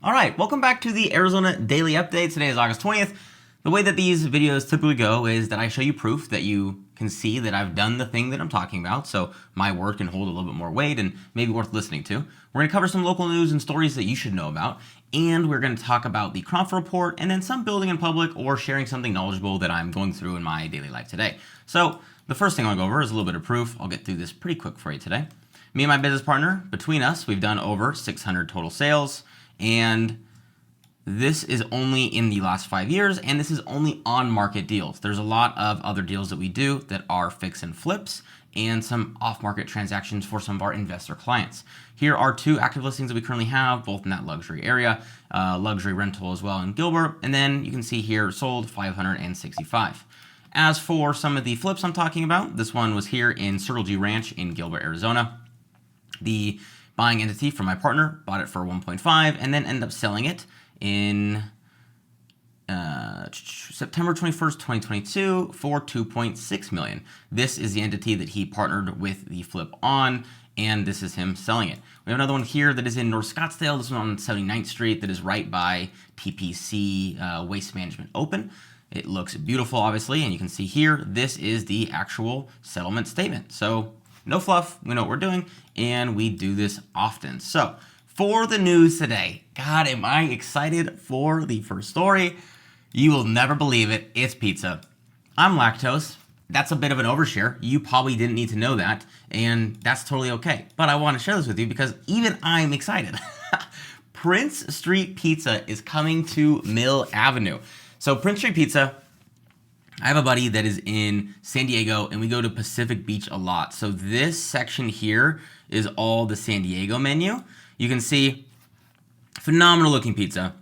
All right, welcome back to the Arizona Daily Update. Today is August 20th. The way that these videos typically go is that I show you proof that you can see that I've done the thing that I'm talking about, so my word can hold a little bit more weight and maybe worth listening to. We're going to cover some local news and stories that you should know about, and we're going to talk about the Cromford report and then some building in public or sharing something knowledgeable that I'm going through in my daily life today. So the first thing I'll go over is a little bit of proof. I'll get through this pretty quick for you today. Me and my business partner, between us, we've done over 600 total sales, and this is only in the last 5 years, and this is only on market deals. There's a lot of other deals that we do that are fix and flips and some off-market transactions for some of our investor clients. Here are 2 active listings that we currently have, both in that luxury area, luxury rental as well in Gilbert, and then you can see here sold 565. As for some of the flips I'm talking about, this one was here in Circle G Ranch in Gilbert, Arizona. The buying entity from my partner bought it for 1.5 and then ended up selling it in September 21st, 2022 for $2.6 million. This is the entity that he partnered with the flip on, and this is him selling it. We have another one here that is in North Scottsdale. This one on 79th Street that is right by TPC Waste Management Open. It looks beautiful, obviously, and you can see here, this is the actual settlement statement. So no fluff, we know what we're doing, and we do this often. So for the news today, God, am I excited for the first story. You will never believe it, it's pizza. I'm lactose. That's a bit of an overshare. You probably didn't need to know that, and that's totally okay. But I want to share this with you because even I'm excited. Prince Street Pizza is coming to Mill Avenue. So Prince Street Pizza, I have a buddy that is in San Diego, and we go to Pacific Beach a lot. So this section here is all the San Diego menu. You can see phenomenal looking pizza.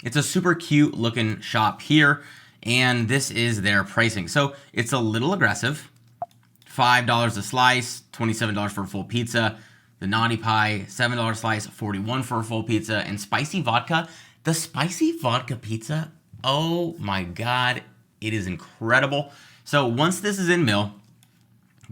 It's a super cute looking shop here, and this is their pricing. So it's a little aggressive. $5 a slice, $27 for a full pizza. The Naughty Pie, $7 slice, $41 for a full pizza. And spicy vodka. The spicy vodka pizza, oh my God, it is incredible. So once this is in Mill,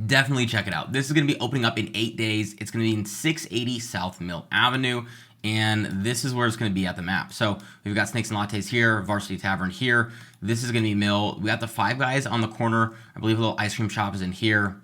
definitely check it out. This is going to be opening up in 8 days. It's going to be in 680 South Mill Avenue, and this is where it's going to be at the map. So we've got Snakes and Lattes here, Varsity Tavern here. This is going to be Mill. We got the Five Guys on the corner. I believe a little ice cream shop is in here.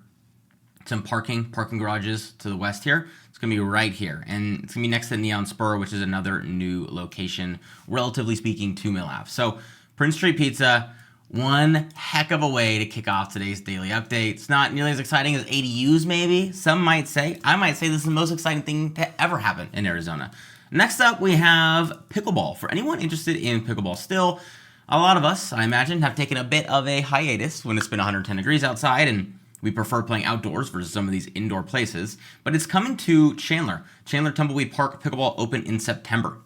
Some parking garages to the west here. It's going to be right here, and it's going to be next to Neon Spur, which is another new location, relatively speaking, to Mill Ave. So Prince Street Pizza, one heck of a way to kick off today's daily update. It's not nearly as exciting as ADUs, maybe. Some might say. I might say this is the most exciting thing to ever happen in Arizona. Next up, we have pickleball. For anyone interested in pickleball still, a lot of us, I imagine, have taken a bit of a hiatus when it's been 110 degrees outside, and we prefer playing outdoors versus some of these indoor places. But it's coming to Chandler. Chandler Tumbleweed Park Pickleball open in September.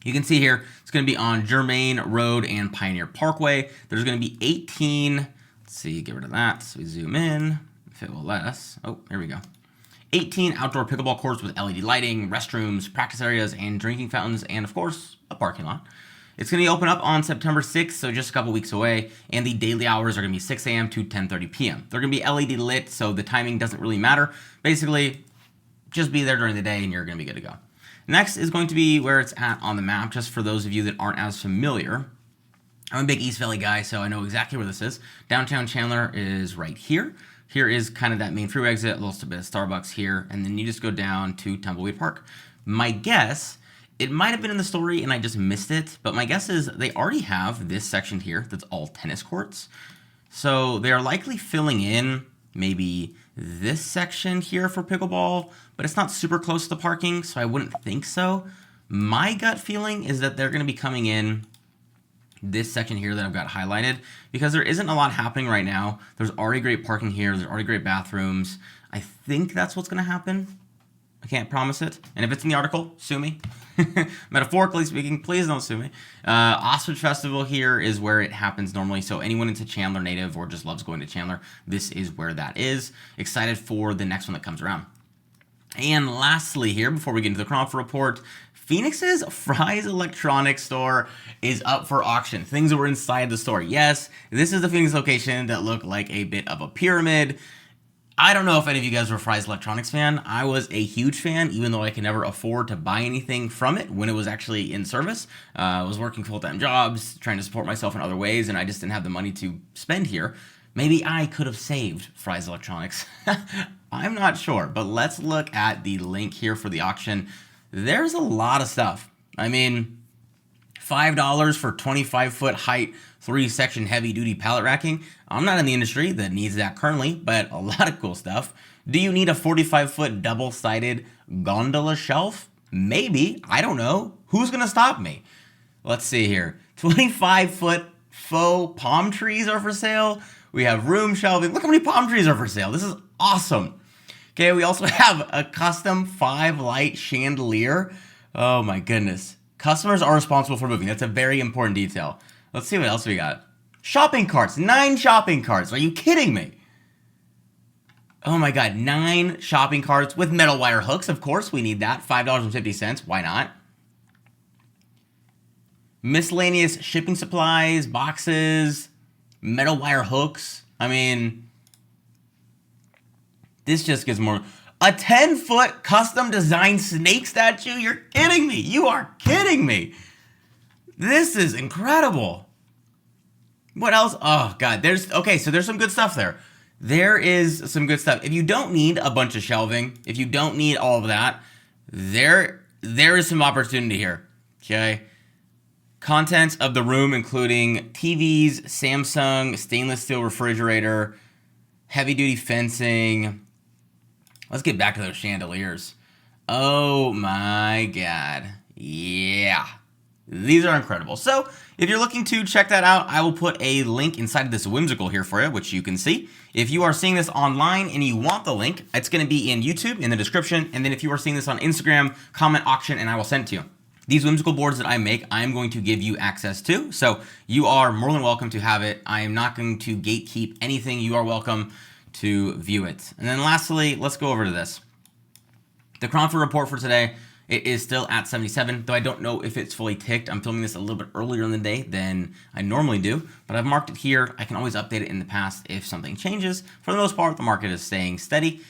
You can see here, it's going to be on Germain Road and Pioneer Parkway. There's going to be 18, let's see, get rid of that. So we zoom in, if it will let us. Oh, here we go. 18 outdoor pickleball courts with LED lighting, restrooms, practice areas, and drinking fountains, and of course, a parking lot. It's going to open up on September 6th, so just a couple weeks away, and the daily hours are going to be 6 a.m. to 10:30 p.m. They're going to be LED lit, so the timing doesn't really matter. Basically, just be there during the day, and you're going to be good to go. Next is going to be where it's at on the map, just for those of you that aren't as familiar. I'm a big East Valley guy, so I know exactly where this is. Downtown Chandler is right here. Here is kind of that main freeway exit, a little bit of Starbucks here, and then you just go down to Tumbleweed Park. My guess, it might have been in the story and I just missed it, but my guess is they already have this section here that's all tennis courts. So they are likely filling in maybe this section here for pickleball, but it's not super close to the parking, so I wouldn't think so. My gut feeling is that they're going to be coming in this section here that I've got highlighted, because there isn't a lot happening right now. There's already great parking here. There's already great bathrooms. I think that's what's going to happen. I can't promise it. And if it's in the article, sue me. Metaphorically speaking, please don't sue me. Ostrich Festival here is where it happens normally. So anyone into Chandler native or just loves going to Chandler, this is where that is. Excited for the next one that comes around. And lastly here, before we get into the Cromford report, Phoenix's Fry's Electronics store is up for auction. Things that were inside the store. Yes, this is the Phoenix location that looked like a bit of a pyramid. I don't know if any of you guys were a Fry's Electronics fan. I was a huge fan, even though I could never afford to buy anything from it when it was actually in service. I was working full-time jobs, trying to support myself in other ways, and I just didn't have the money to spend here. Maybe I could have saved Fry's Electronics. I'm not sure, but let's look at the link here for the auction. There's a lot of stuff. I mean, $5 for 25-foot height, 3-section heavy-duty pallet racking. I'm not in the industry that needs that currently, but a lot of cool stuff. Do you need a 45-foot double-sided gondola shelf? Maybe. I don't know. Who's going to stop me? Let's see here. 25-foot faux palm trees are for sale. We have room shelving. Look how many palm trees are for sale. This is awesome. Okay, we also have a custom 5-light chandelier. Oh my goodness. Customers are responsible for moving. That's a very important detail. Let's see what else we got. Shopping carts. 9 shopping carts. Are you kidding me? Oh my God. 9 shopping carts with metal wire hooks. Of course we need that. $5.50. Why not? Miscellaneous shipping supplies, boxes, metal wire hooks. I mean, this just gets more. A 10-foot custom designed snake statue? You're kidding me. You are kidding me. This is incredible. What else? Oh God, okay, so there's some good stuff there. There is some good stuff. If you don't need a bunch of shelving, if you don't need all of that, there is some opportunity here, okay? Contents of the room including TVs, Samsung, stainless steel refrigerator, heavy-duty fencing. Let's get back to those chandeliers. Oh my God. Yeah. These are incredible. So if you're looking to check that out, I will put a link inside of this whimsical here for you, which you can see. If you are seeing this online and you want the link, it's going to be in YouTube in the description. And then if you are seeing this on Instagram, comment auction and I will send it to you. These whimsical boards that I make, I am going to give you access to. So you are more than welcome to have it. I am not going to gatekeep anything. You are welcome to view it. And then lastly, let's go over to this. The Cromford report for today, it is still at 77, though I don't know if it's fully ticked. I'm filming this a little bit earlier in the day than I normally do, but I've marked it here. I can always update it in the past if something changes. For the most part, the market is staying steady.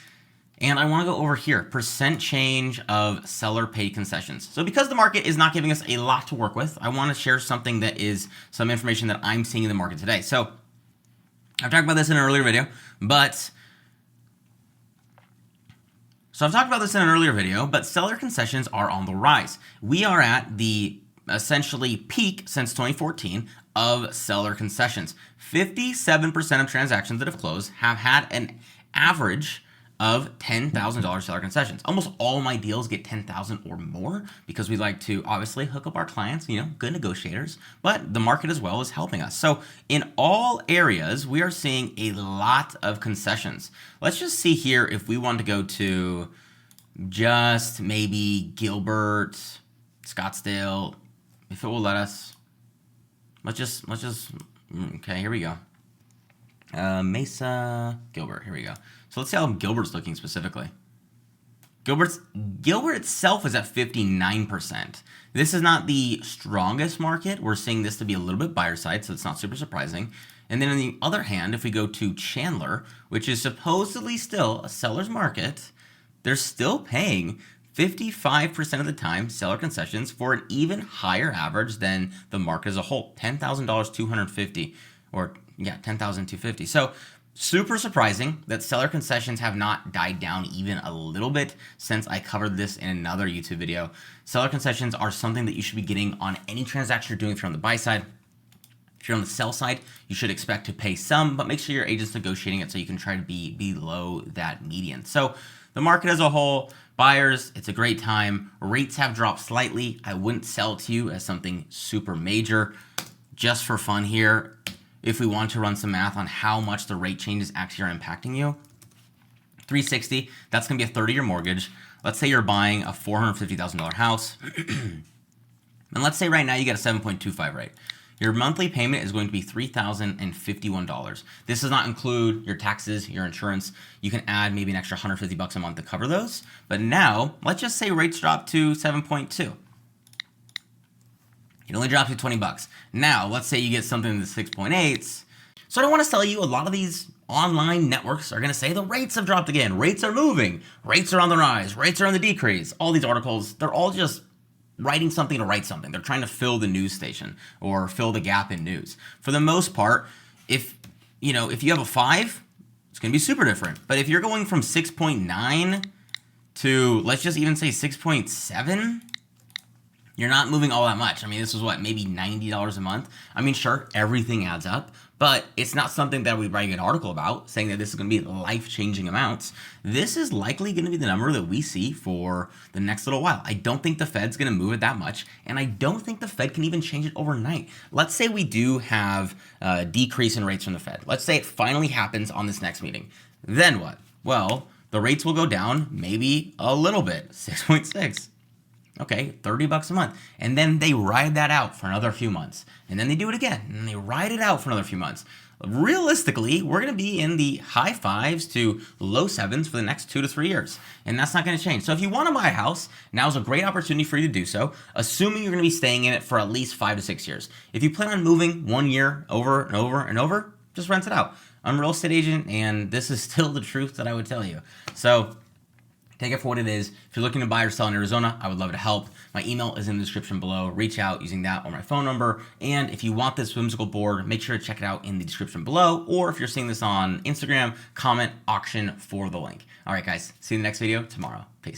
And I want to go over here, percent change of seller paid concessions. So because the market is not giving us a lot to work with, I want to share something that is some information that I'm seeing in the market today. So I've talked about this in an earlier video, but seller concessions are on the rise. We are at the essentially peak since 2014 of seller concessions. 57% of transactions that have closed have had an average of $10,000 seller concessions. Almost all my deals get $10,000 or more because we like to obviously hook up our clients, good negotiators, but the market as well is helping us. So in all areas, we are seeing a lot of concessions. Let's just see here if we want to go to just maybe Gilbert, Scottsdale, if it will let us. Okay, here we go. Mesa, Gilbert, here we go. So let's see how Gilbert's looking specifically. Gilbert itself is at 59%. This is not the strongest market. We're seeing this to be a little bit buyer side, so it's not super surprising. And then on the other hand, if we go to Chandler, which is supposedly still a seller's market, they're still paying 55% of the time seller concessions for an even higher average than the market as a whole. $10,250 or yeah, $10,250. So super surprising that seller concessions have not died down even a little bit since I covered this in another YouTube video. Seller concessions are something that you should be getting on any transaction you're doing if you're on the buy side. If you're on the sell side, you should expect to pay some, but make sure your agent's negotiating it so you can try to be below that median. So the market as a whole, buyers, it's a great time. Rates have dropped slightly. I wouldn't sell it to you as something super major. Just for fun here, if we want to run some math on how much the rate changes actually are impacting you, 360, that's going to be a 30-year mortgage. Let's say you're buying a $450,000 house. And let's say right now you get a 7.25 rate. Your monthly payment is going to be $3,051. This does not include your taxes, your insurance. You can add maybe an extra $150 a month to cover those. But now, let's just say rates drop to 7.2. It only drops you $20. Now, let's say you get something in the 6.8s. So I don't want to sell you a lot of these online networks are going to say the rates have dropped again. Rates are moving. Rates are on the rise. Rates are on the decrease. All these articles, they're all just writing something to write something. They're trying to fill the news station or fill the gap in news. For the most part, if you have a 5, it's going to be super different. But if you're going from 6.9 to, let's just even say 6.7, you're not moving all that much. I mean, this is what, maybe $90 a month? I mean, sure, everything adds up, but it's not something that we write an article about saying that this is going to be life-changing amounts. This is likely going to be the number that we see for the next little while. I don't think the Fed's going to move it that much, and I don't think the Fed can even change it overnight. Let's say we do have a decrease in rates from the Fed. Let's say it finally happens on this next meeting. Then what? Well, the rates will go down maybe a little bit, 6.6. Okay, $30 a month. And then they ride that out for another few months. And then they do it again. And they ride it out for another few months. Realistically, we're going to be in the high 5s to low 7s for the next 2 to 3 years. And that's not going to change. So if you want to buy a house, now's a great opportunity for you to do so, assuming you're going to be staying in it for at least 5 to 6 years. If you plan on moving 1 year over and over and over, just rent it out. I'm a real estate agent, and this is still the truth that I would tell you. So take it for what it is. If you're looking to buy or sell in Arizona, I would love to help. My email is in the description below. Reach out using that or my phone number. And if you want this whimsical board, make sure to check it out in the description below. Or if you're seeing this on Instagram, comment auction for the link. All right, guys. See you in the next video tomorrow. Peace.